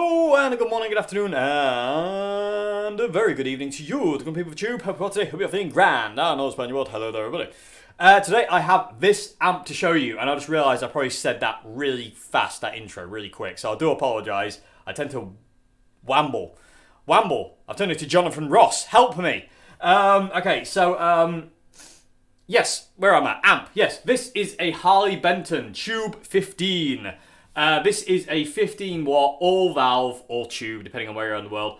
Hello, and a good morning, good afternoon, and a very good evening to you, the good people of Tube. Hope you're feeling grand. I know Spanish world. Hello there, everybody. Today I have this amp to show you, and I just realised I probably said that really fast, that intro, really quick, so I do apologise. I tend to wamble. I've turned it to Jonathan Ross. Help me. Yes, where am I? Amp. Yes, this is a Harley Benton Tube 15. This is a 15 watt, all valve, all tube, depending on where you're in the world,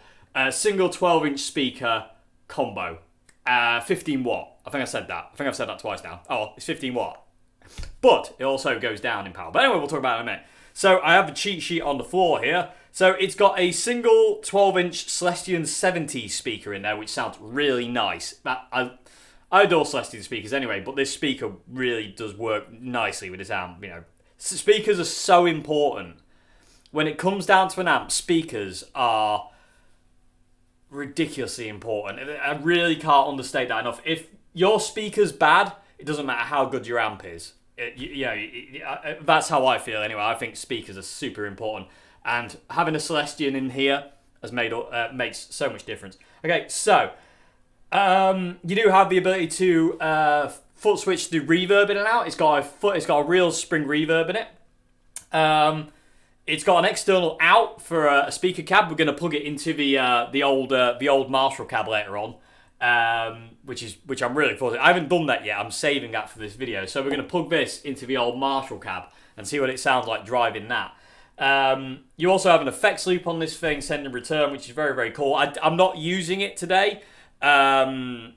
single 12-inch speaker combo. 15 watt. I think I said that. I think I've said that twice now. Oh, it's 15 watt. But it also goes down in power. But anyway, we'll talk about it in a minute. So I have the cheat sheet on the floor here. So it's got a single 12-inch Celestion 70 speaker in there, which sounds really nice. I adore Celestion speakers anyway, but this speaker really does work nicely with this amp. You know, speakers are so important. When it comes down to an amp, speakers are ridiculously important. I really can't understate that enough. If your speaker's bad, it doesn't matter how good your amp is. That's how I feel anyway. I think speakers are super important, and having a Celestion in here has makes so much difference. Okay, so you do have the ability to foot switch the reverb in and out. It's got a real spring reverb in it. It's got an external out for a speaker cab. We're going to plug it into the old Marshall cab later on, which I'm really forward to. I haven't done that yet. I'm saving that for this video. So we're going to plug this into the old Marshall cab and see what it sounds like driving that. You also have an effects loop on this thing, send and return, which is very, very cool. I'm not using it today. Everything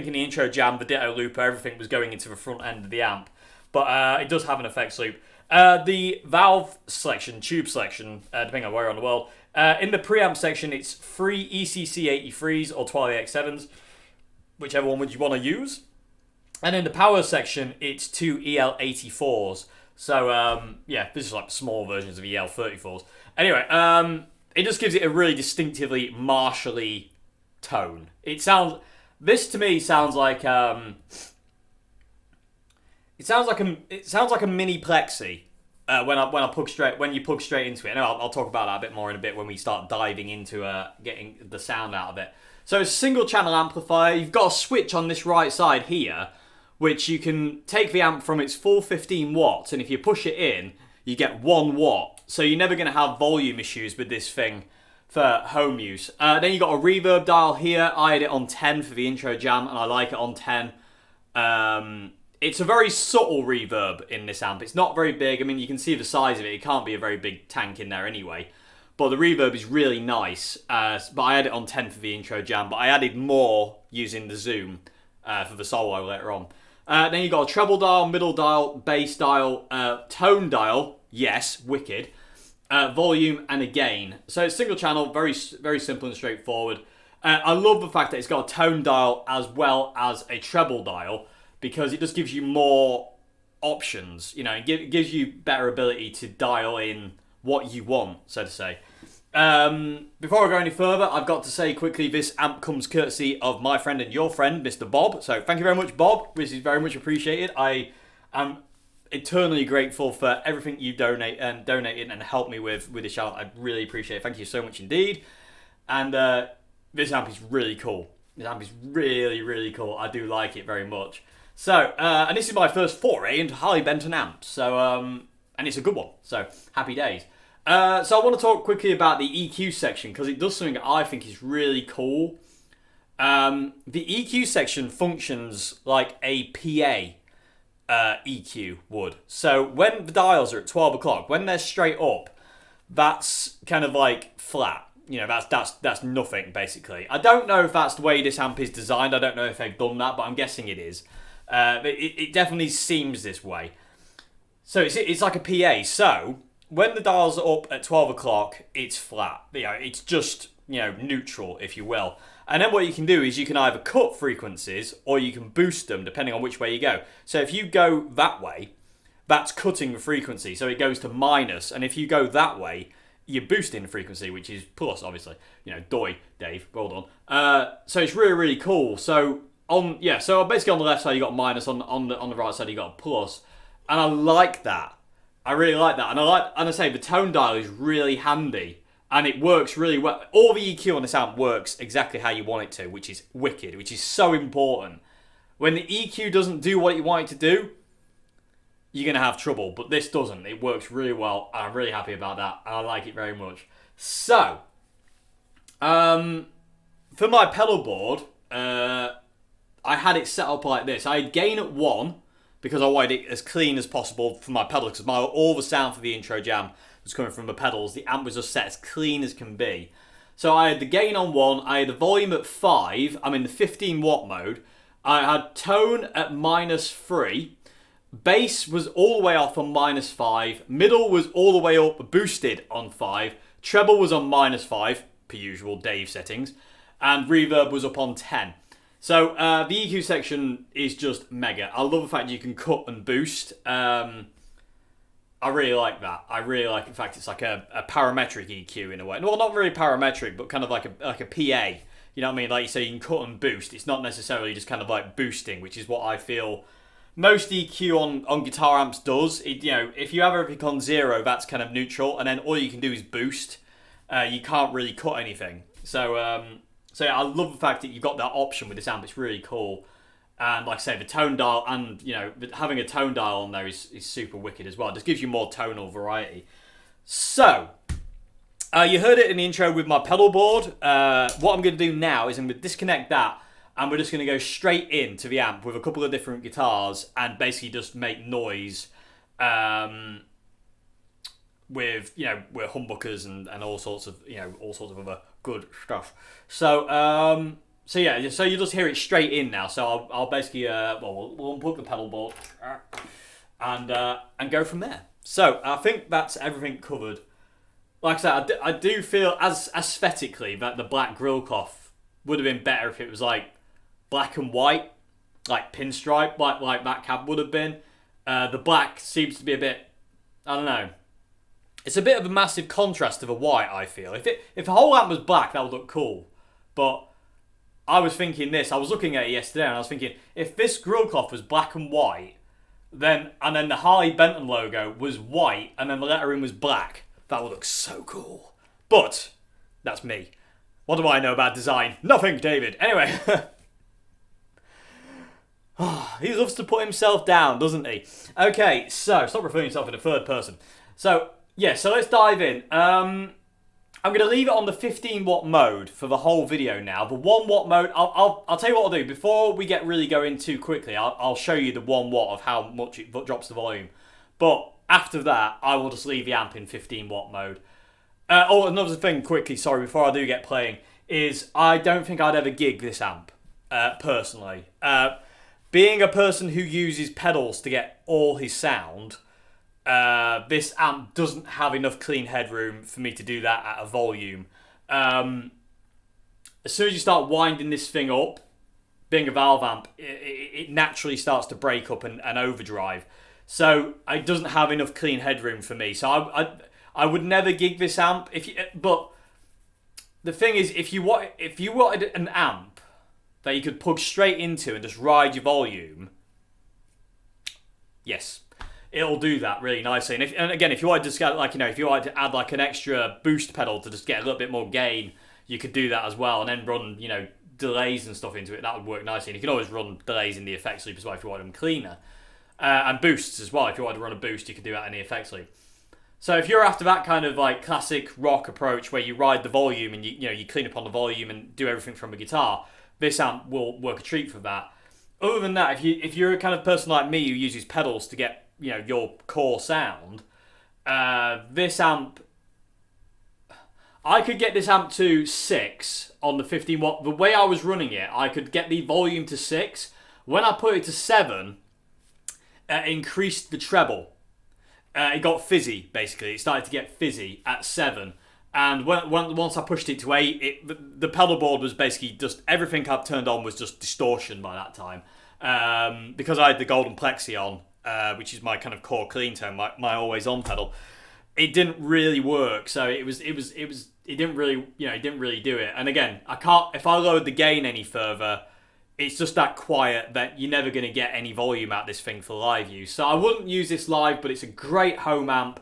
in the intro jam, the ditto looper, everything was going into the front end of the amp, but it does have an effects loop. The valve selection, tube selection, depending on where you're on the world, in the preamp section, it's 3 ECC 83s or 12AX7s, whichever one would you want to use. And in the power section, it's 2 EL84s. So this is like small versions of EL34s. Anyway, it just gives it a really distinctively Marshall-y tone. This to me sounds like it sounds like a mini plexi when you plug straight into it. And I'll talk about that a bit more in a bit when we start diving into getting the sound out of it. So it's a single channel amplifier. You've got a switch on this right side here, which you can take the amp from its full 15 watts, and if you push it in, you get 1 watt. So you're never going to have volume issues with this thing for home use. Then you got a reverb dial here. I had it on 10 for the intro jam, and I like it on 10. It's a very subtle reverb in this amp. It's not very big. I mean, you can see the size of it. It can't be a very big tank in there anyway. But the reverb is really nice. But I had it on 10 for the intro jam, but I added more using the zoom for the solo later on. Then you got a treble dial, middle dial, bass dial, tone dial. Yes, wicked. Volume and a gain. So it's single channel, very, very simple and straightforward. I love the fact that it's got a tone dial as well as a treble dial, because it just gives you more options. You know, it gives you better ability to dial in what you want, so to say. Before I go any further, I've got to say quickly, this amp comes courtesy of my friend and your friend, Mr. Bob. So thank you very much, Bob. This is very much appreciated. I am eternally grateful for everything you donated and helped me with this channel. I really appreciate it. Thank you so much indeed. And this amp is really cool. This amp is really, really cool. I do like it very much. So, and this is my first foray into Harley Benton amps. So, and it's a good one. So, happy days. So I want to talk quickly about the EQ section, because it does something that I think is really cool. The EQ section functions like a PA EQ would. So when the dials are at 12 o'clock, when they're straight up, that's kind of like flat. You know, that's nothing, basically. I don't know if that's the way this amp is designed. I don't know if they've done that, but I'm guessing it is. It definitely seems this way. So it's like a PA. So when the dials are up at 12 o'clock, it's flat. You know, it's just, you know, neutral, if you will. And then what you can do is you can either cut frequencies or you can boost them, depending on which way you go. So if you go that way, that's cutting the frequency. So it goes to minus. And if you go that way, you're boosting the frequency, which is plus, obviously. You know, doy, Dave. Well done. So it's really, really cool. So so basically on the left side you got minus, on the right side you got plus. And I like that. I really like that, and I say the tone dial is really handy, and it works really well. All the EQ on this amp works exactly how you want it to, which is wicked, which is so important. When the EQ doesn't do what you want it to do, you're gonna have trouble. But this doesn't. It works really well, and I'm really happy about that, and I like it very much. So, for my pedal board, I had it set up like this. I had gain at 1 because I wanted it as clean as possible for my pedals, because all the sound for the intro jam was coming from the pedals. The amp was just set as clean as can be. So I had the gain on 1, I had the volume at 5, I'm in the 15 watt mode, I had tone at -3, bass was all the way off on -5, middle was all the way up boosted on 5, treble was on -5, per usual Dave settings, and reverb was up on 10. So the EQ section is just mega. I love the fact you can cut and boost. I really like that. I really like, in fact, it's like a parametric EQ in a way. Well, not very parametric, but kind of like a PA. You know what I mean? Like you say, you can cut and boost. It's not necessarily just kind of like boosting, which is what I feel most EQ on guitar amps does. If you have everything on 0, that's kind of neutral, and then all you can do is boost. You can't really cut anything. So yeah, I love the fact that you've got that option with this amp. It's really cool. And like I say, the tone dial, and having a tone dial on there is super wicked as well. It just gives you more tonal variety. So, you heard it in the intro with my pedal board. What I'm going to do now is I'm going to disconnect that, and we're just going to go straight into the amp with a couple of different guitars and basically just make noise with humbuckers and all sorts of other good stuff. So yeah, so you just hear it straight in now. So I'll basically we'll unplug the pedal board and go from there. So I think that's everything covered. Like I said, I do feel as aesthetically that the black grill cloth would have been better if it was like black and white, like pinstripe, like that cab would have been. The black seems to be a bit, I don't know. It's a bit of a massive contrast to the white, I feel. If the whole amp was black, that would look cool. But I was thinking this. I was looking at it yesterday, and I was thinking, if this grill cloth was black and white, then the Harley Benton logo was white, and then the lettering was black, that would look so cool. But that's me. What do I know about design? Nothing, David. Anyway. He loves to put himself down, doesn't he? Okay, so stop referring to yourself in the third person. So let's dive in. I'm going to leave it on the 15 watt mode for the whole video now. The 1 watt mode, I'll tell you what I'll do. Before we get really going too quickly, I'll show you the 1 watt of how much it drops the volume. But after that, I will just leave the amp in 15 watt mode. Another thing quickly, sorry, before I do get playing, is I don't think I'd ever gig this amp, personally. Being a person who uses pedals to get all his sound, this amp doesn't have enough clean headroom for me to do that at a volume. As soon as you start winding this thing up, being a valve amp, it naturally starts to break up and overdrive. So it doesn't have enough clean headroom for me. So I would never gig this amp. But the thing is, if you wanted an amp that you could plug straight into and just ride your volume, yes, it'll do that really nicely. And again, if you wanted to if you wanted to add like an extra boost pedal to just get a little bit more gain, you could do that as well, and then run delays and stuff into it. That would work nicely. And you can always run delays in the effects loop as well if you want them cleaner, and boosts as well. If you wanted to run a boost, you could do that in the effects loop. So if you're after that kind of like classic rock approach where you ride the volume and you clean up on the volume and do everything from a guitar, this amp will work a treat for that. Other than that, if you're a kind of person like me who uses pedals to get your core sound, this amp, I could get this amp to 6 on the 15 watt. The way I was running it, I could get the volume to 6. When I put it to 7, it increased the treble. It got fizzy, basically. It started to get fizzy at 7. And once I pushed it to 8, the pedal board was basically just, everything I've turned on was just distortion by that time. Because I had the golden plexi on, which is my kind of core clean tone, my always on pedal. It didn't really work, so it didn't really do it. And again, I can't, if I lowered the gain any further, it's just that quiet that you're never going to get any volume out of this thing for live use. So I wouldn't use this live, but it's a great home amp.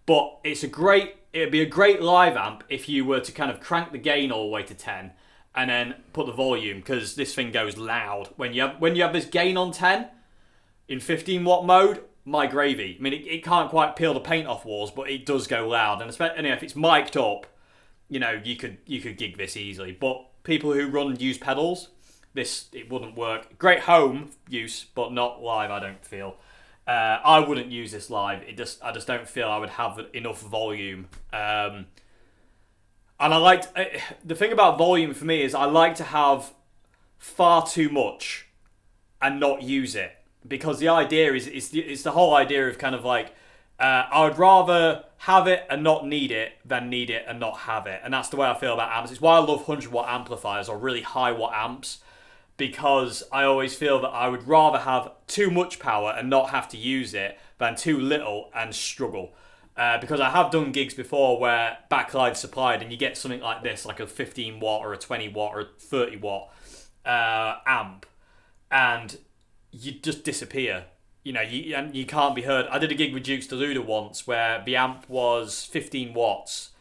But it'd be a great live amp if you were to kind of crank the gain all the way to 10 and then put the volume, because this thing goes loud. When you have this gain on 10 in 15 watt mode, my gravy. I mean, it can't quite peel the paint off walls, but it does go loud. And especially if it's mic'd up, you know, you could gig this easily. But people who use pedals, it wouldn't work. Great home use, but not live, I don't feel. I wouldn't use this live. I just don't feel I would have enough volume. And the thing about volume for me is I like to have far too much and not use it, because the idea is it's the whole idea of kind of like I would rather have it and not need it than need it and not have it, and that's the way I feel about amps. It's why I love 100 watt amplifiers or really high watt amps, because I always feel that I would rather have too much power and not have to use it than too little and struggle. Because I have done gigs before where backline's supplied and you get something like this, like a 15 watt or a 20 watt or a 30 watt amp, and you just disappear. You know, you can't be heard. I did a gig with Dukes Deluder once where the amp was 15 watts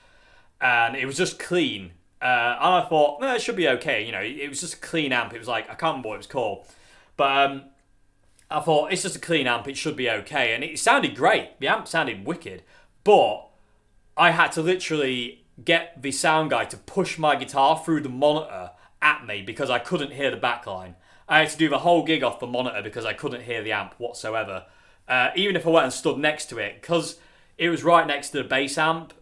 and it was just clean. And I thought, it should be okay. You know, it was just a clean amp. It was like, I can't remember what it was called. But I thought, it's just a clean amp. It should be okay. And it sounded great. The amp sounded wicked. But I had to literally get the sound guy to push my guitar through the monitor at me because I couldn't hear the backline. I had to do the whole gig off the monitor because I couldn't hear the amp whatsoever. Even if I went and stood next to it, because it was right next to the bass amp,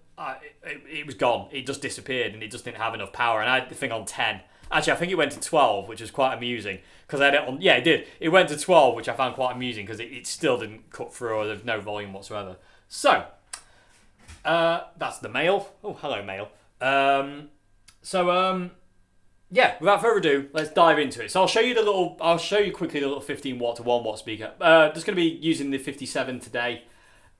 it was gone. It just disappeared and it just didn't have enough power. And I had the thing on 10. Actually, I think it went to 12, which was quite amusing. Because I had it on... Yeah, it did. It went to 12, which I found quite amusing because it still didn't cut through or there's no volume whatsoever. So, that's the mail. Oh, hello, mail. Yeah, without further ado, let's dive into it. So I'll show you quickly the little 15 watt to 1 watt speaker. Just going to be using the 57 today.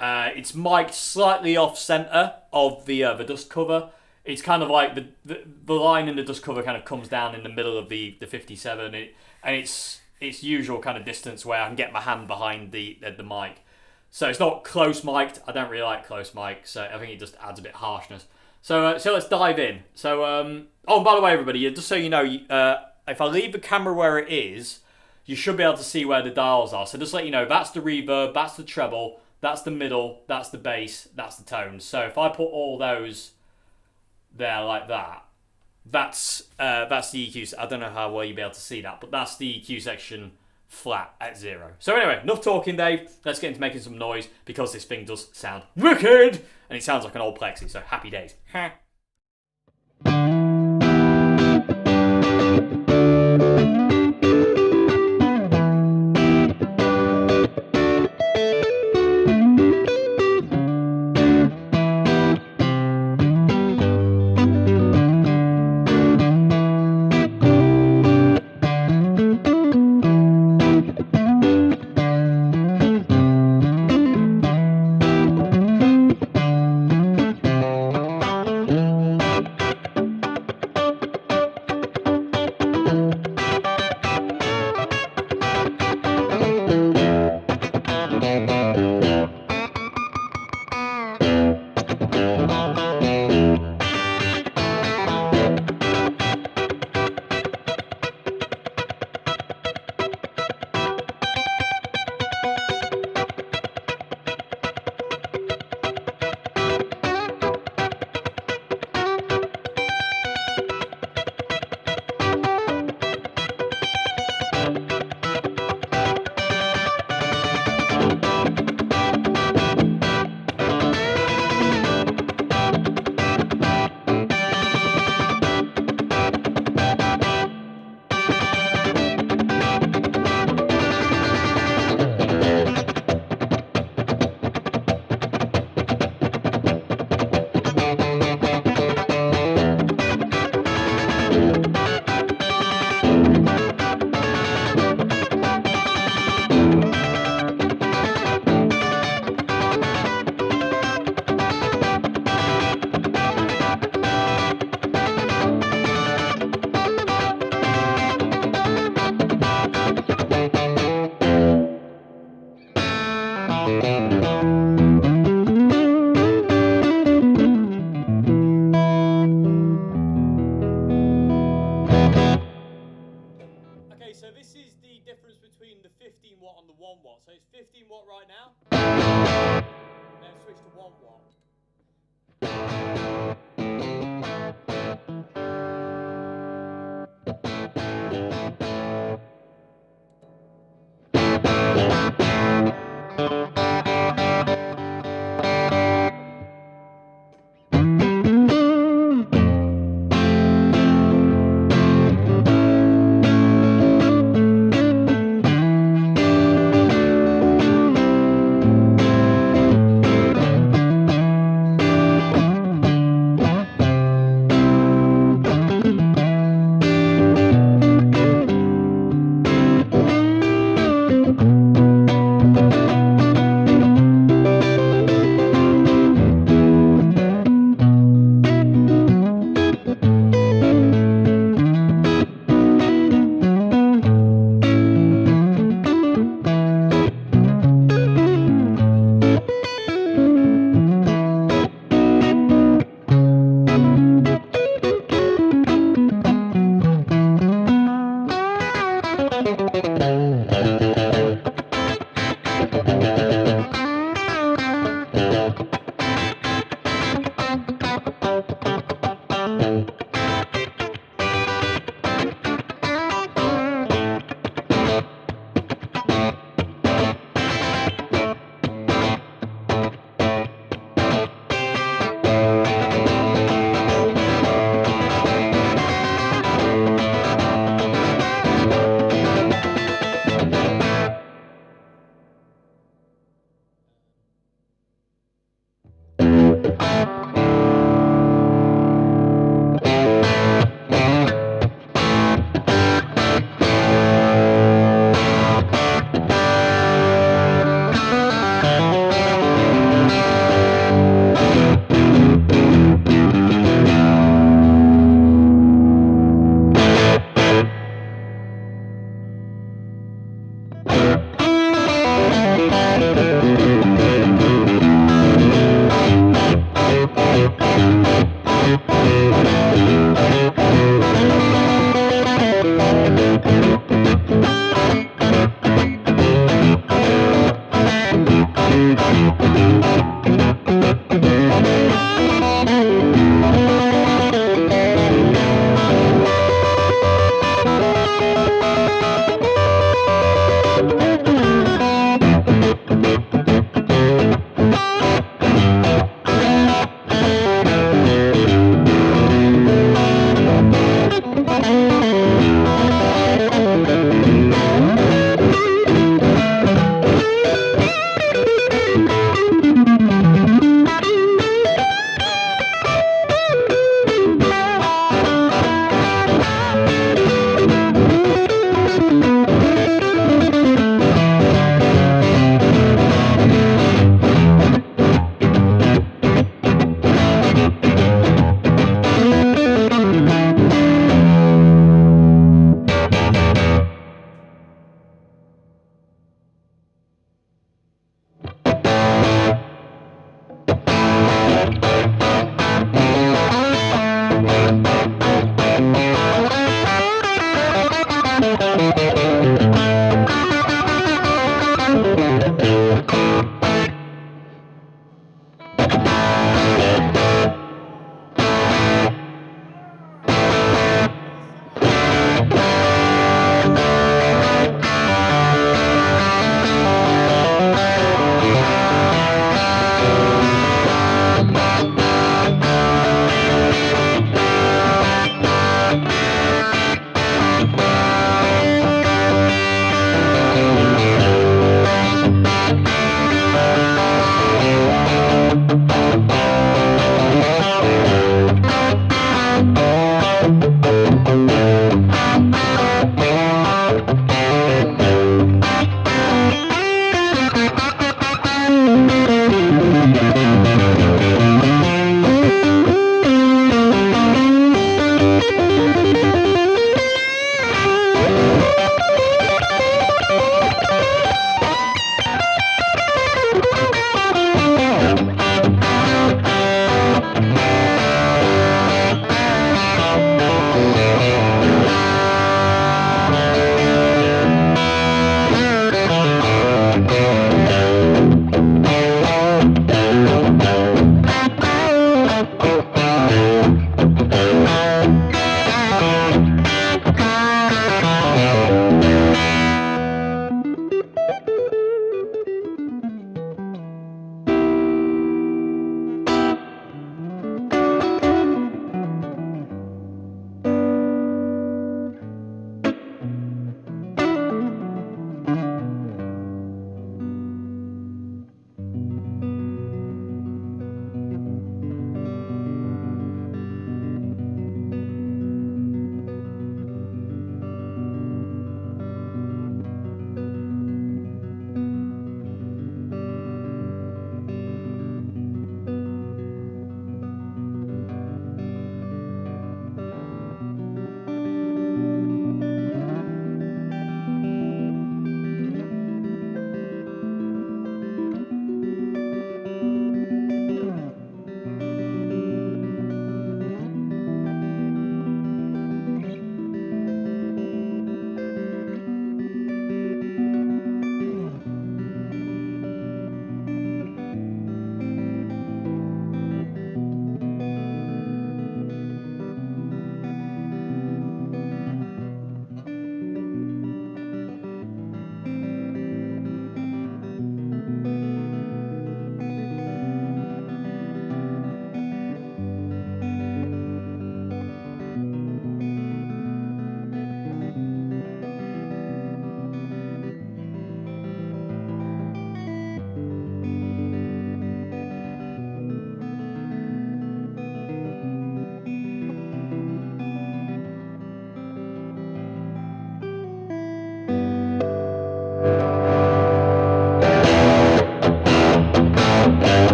It's mic'd slightly off center of the dust cover. It's kind of like the line in the dust cover kind of comes down in the middle of the 57, and it's usual kind of distance where I can get my hand behind the mic. So it's not close mic'd. I don't really like close mic, so I think it just adds a bit of harshness. So let's dive in. So oh, by the way, everybody, just so you know, if I leave the camera where it is, you should be able to see where the dials are. So just let you know, that's the reverb, that's the treble, that's the middle, that's the bass, that's the tones. So if I put all those there like that, that's the EQ. I don't know how well you'll be able to see that, but that's the EQ section flat at 0. So anyway, enough talking, Dave. Let's get into making some noise because this thing does sound wicked, and it sounds like an old Plexi. So happy days.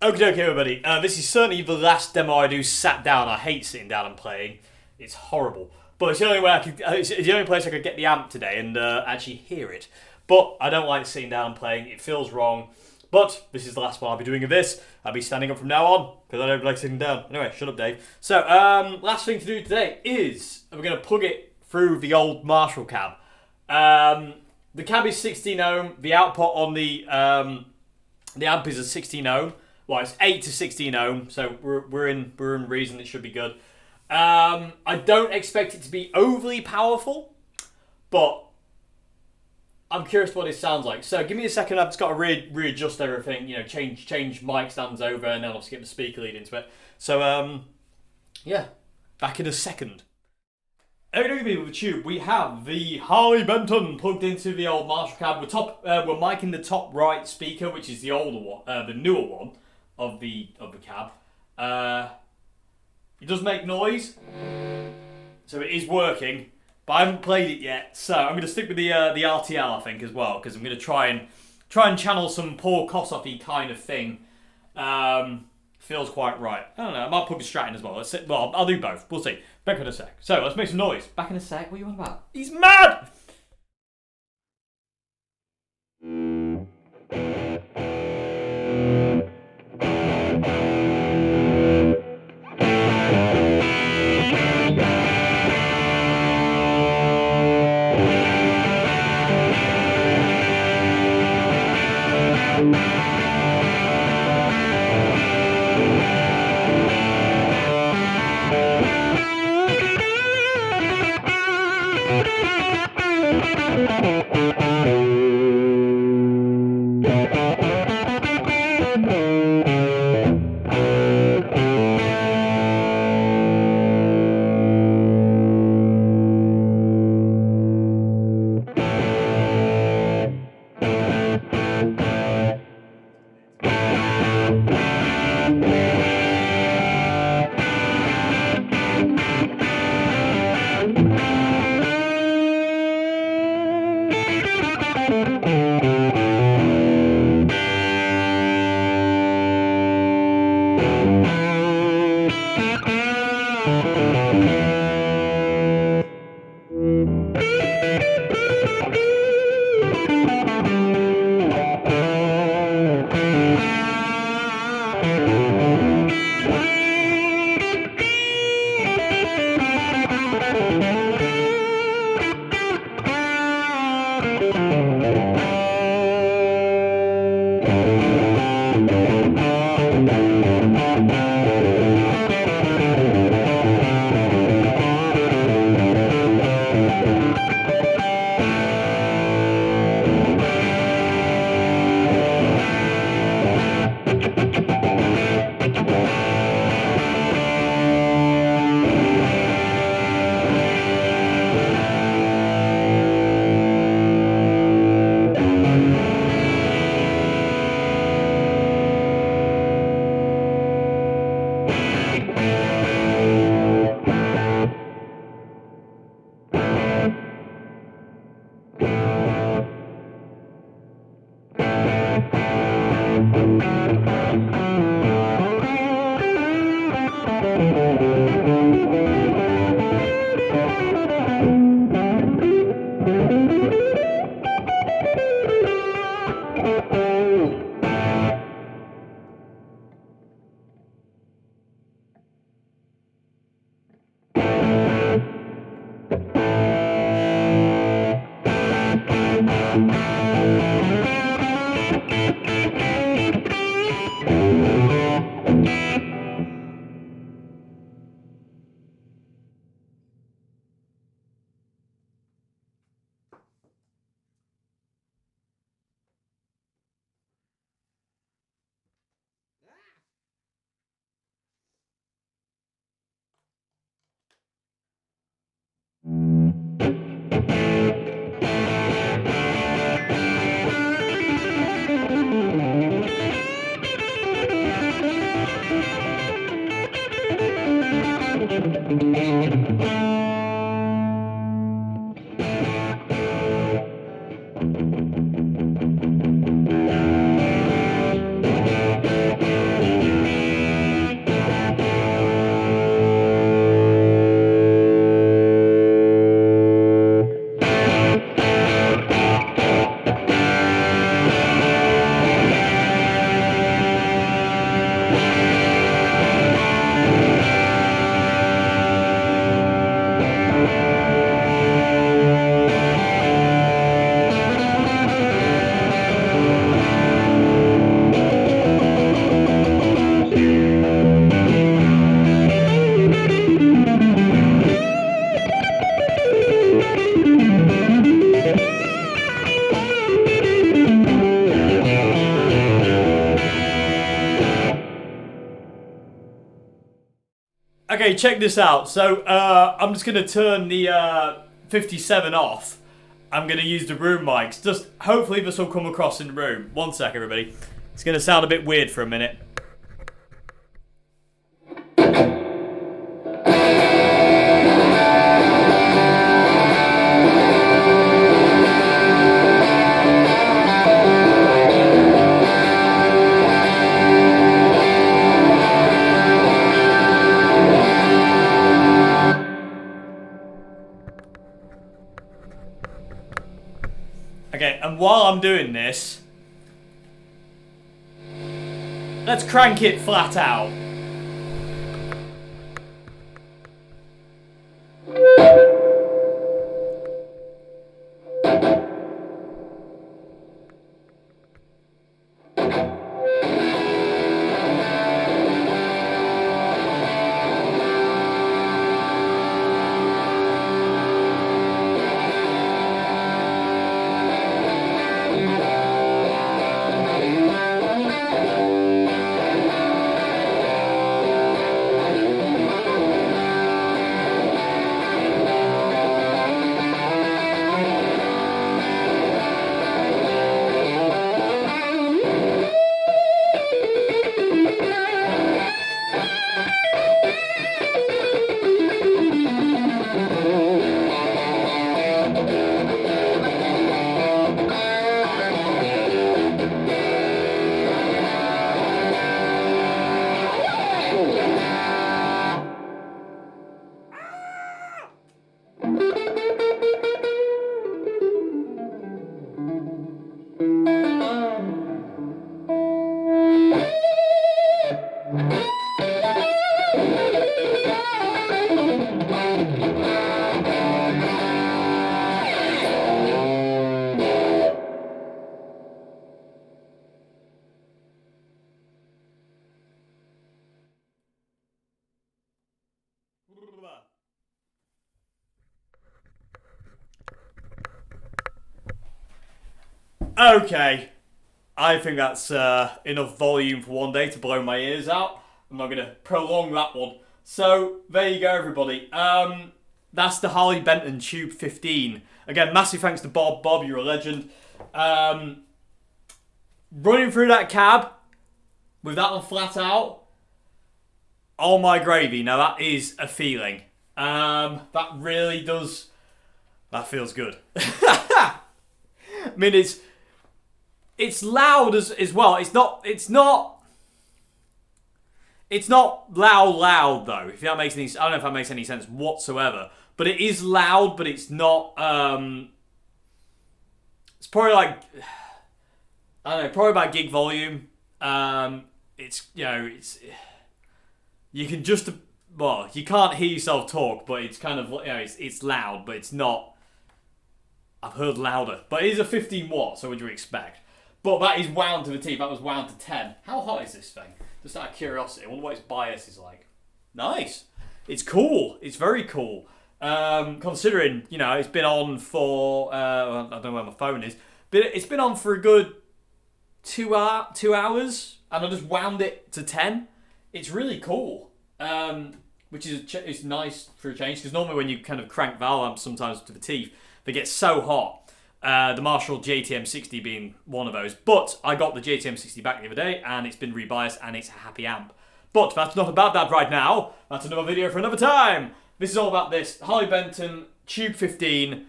Okay, everybody. This is certainly the last demo I do sat down. I hate sitting down and playing. It's horrible. But it's the only way I could. It's the only place I could get the amp today and actually hear it. But I don't like sitting down and playing. It feels wrong. But this is the last one I'll be doing of this. I'll be standing up from now on because I don't like sitting down. Anyway, shut up, Dave. So, last thing to do today is we're going to plug it through the old Marshall cab. The cab is 16 ohm. The output on the amp is a 16 ohm. Well, it's 8 to 16 ohm, so we're in reason. It should be good. I don't expect it to be overly powerful, but I'm curious what it sounds like. So give me a second. I've just got to readjust everything. You know, change mic stands over, and then I'll skip the speaker lead into it. So yeah, back in a second. Okay, with the tube, we have the Harley Benton plugged into the old Marshall cab. We're micing the top right speaker, which is the older one, the newer one of the cab. It does make noise, so it is working. But I haven't played it yet, so I'm going to stick with the RTL, I think, as well, because I'm going to try and channel some Paul Kossoff-y kind of thing. Feels quite right. I don't know. I might plug a Strat in as well. Well, I'll do both. We'll see. Back in a sec. So let's make some noise. Back in a sec. What are you on about? He's mad. Okay, check this out. So I'm just gonna turn the 57 off. I'm gonna use the room mics. Just hopefully this will come across in the room. One sec, everybody. It's gonna sound a bit weird for a minute. Okay, and while I'm doing this, let's crank it flat out. Okay, I think that's enough volume for one day to blow my ears out. I'm not going to prolong that one. So, there you go, everybody. That's the Harley Benton Tube 15. Again, massive thanks to Bob. Bob, you're a legend. Running through that cab with that one flat out. Oh my gravy. Now, that is a feeling. That really does... That feels good. I mean, it's loud as well. It's not loud though. If that makes any, I don't know if that makes any sense whatsoever. But it is loud, but it's not. It's probably like, I don't know, probably about gig volume. It's you can just, well, you can't hear yourself talk, but it's kind of, it's loud, but it's not. I've heard louder, but it is a 15 watt. So what do you expect? But that is wound to the T. That was wound to 10. How hot is this thing? Just out of curiosity. I wonder what its bias is like. Nice. It's cool. It's very cool. Considering, it's been on for... I don't know where my phone is. But it's been on for a good 2 hours. And I just wound it to 10. It's really cool. Which is it's nice for a change. Because normally when you kind of crank valve amps sometimes to the teeth, they get so hot. The Marshall JTM60 being one of those. But I got the JTM60 back the other day and it's been rebiased and it's a happy amp. But that's not about that right now. That's another video for another time. This is all about this Harley Benton Tube 15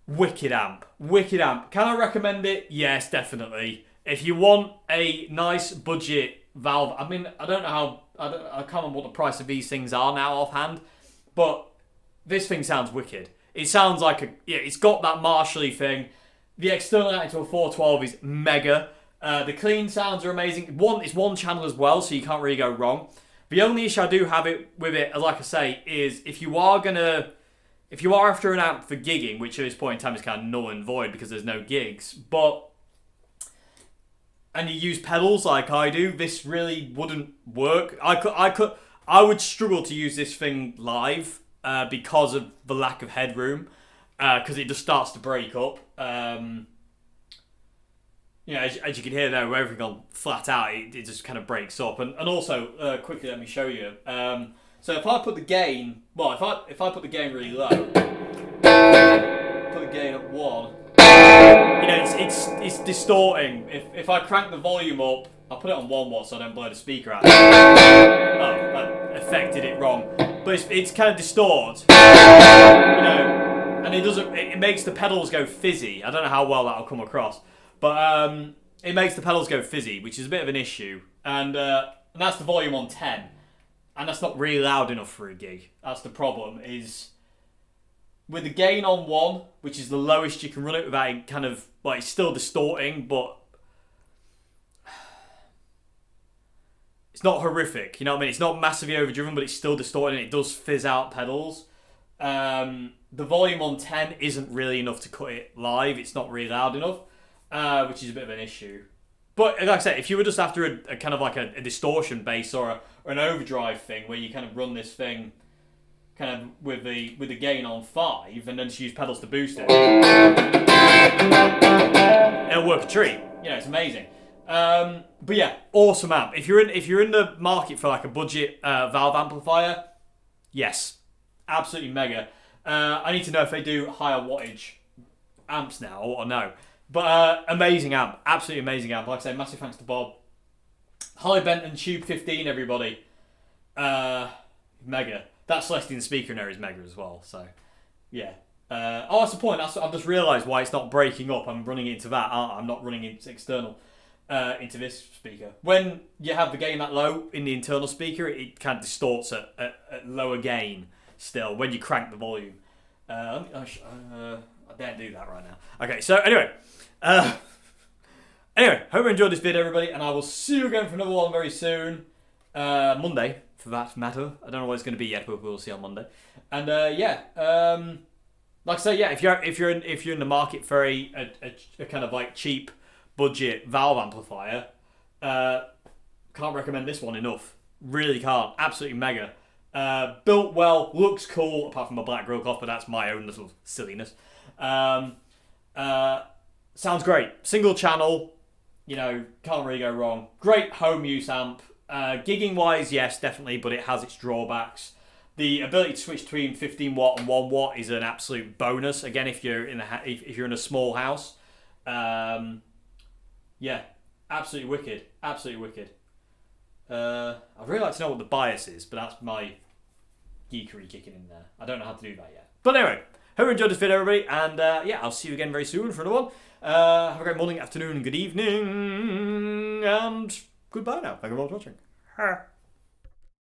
wicked amp. Wicked amp. Can I recommend it? Yes, definitely. If you want a nice budget valve, I mean, I don't know how, I can't remember what the price of these things are now offhand, but this thing sounds wicked. It sounds like it's got that Marshall-y thing. The external out into a 412 is mega. The clean sounds are amazing. It's one channel as well, so you can't really go wrong. The only issue I do have with it, like I say, is if you are after an amp for gigging, which at this point in time is kind of null and void because there's no gigs, and you use pedals like I do, this really wouldn't work. I would struggle to use this thing live. Because of the lack of headroom, because it just starts to break up. As you can hear there, with everything gone flat out, it just kind of breaks up. And also, quickly, let me show you. So if I put the gain, well, if I put the gain really low, put the gain at 1, you know, it's distorting. If I crank the volume up, I'll put it on 1 watt so I don't blow the speaker out. Oh, that affected it wrong. But it's kind of distorts, you know, and it makes the pedals go fizzy. I don't know how well that'll come across, but it makes the pedals go fizzy, which is a bit of an issue. And that's the volume on 10. And that's not really loud enough for a gig. That's the problem, is with the gain on 1, which is the lowest you can run it without it kind of, like, it's still distorting, but it's not horrific, you know what I mean? It's not massively overdriven, but it's still distorting. It does fizz out pedals. The volume on 10 isn't really enough to cut it live. It's not really loud enough, which is a bit of an issue. But like I said, if you were just after a kind of like a distortion bass or an overdrive thing where you kind of run this thing kind of with the gain on 5 and then just use pedals to boost it, it'll work a treat. You know, it's amazing. But yeah, awesome amp. If you're in the market for like a budget valve amplifier, yes, absolutely mega. I need to know if they do higher wattage amps now or no. But amazing amp, absolutely amazing amp. Like I say, massive thanks to Bob. Harley Benton Tube 15, everybody. Mega. That Celestine speaker in there is mega as well. So yeah. Oh, that's the point. I've just realised why it's not breaking up. I'm running it into that. I'm not running it external into this speaker. When you have the gain that low in the internal speaker, it kind of distorts at lower gain still when you crank the volume. I daren't do that right now. Okay, so anyway. Anyway, hope you enjoyed this video, everybody, and I will see you again for another one very soon. Monday, for that matter. I don't know what it's going to be yet, but we'll see on Monday. And yeah, like I say, yeah, if you're in the market for a kind of like cheap budget valve amplifier, can't recommend this one enough. Really can't. Absolutely mega. Built well, looks cool, apart from my black grill cloth, but that's my own little silliness. Sounds great. Single channel, you know, can't really go wrong. Great home use amp. Gigging wise, yes, definitely, but it has its drawbacks. The ability to switch between 15 watt and 1 watt is an absolute bonus. Again, if you're in a small house, yeah, absolutely wicked. Absolutely wicked. I'd really like to know what the bias is, but that's my geekery kicking in there. I don't know how to do that yet. But anyway, hope you enjoyed this video, everybody, and yeah, I'll see you again very soon for another one. Have a great morning, afternoon, and good evening, and goodbye now. Thank you very much for watching.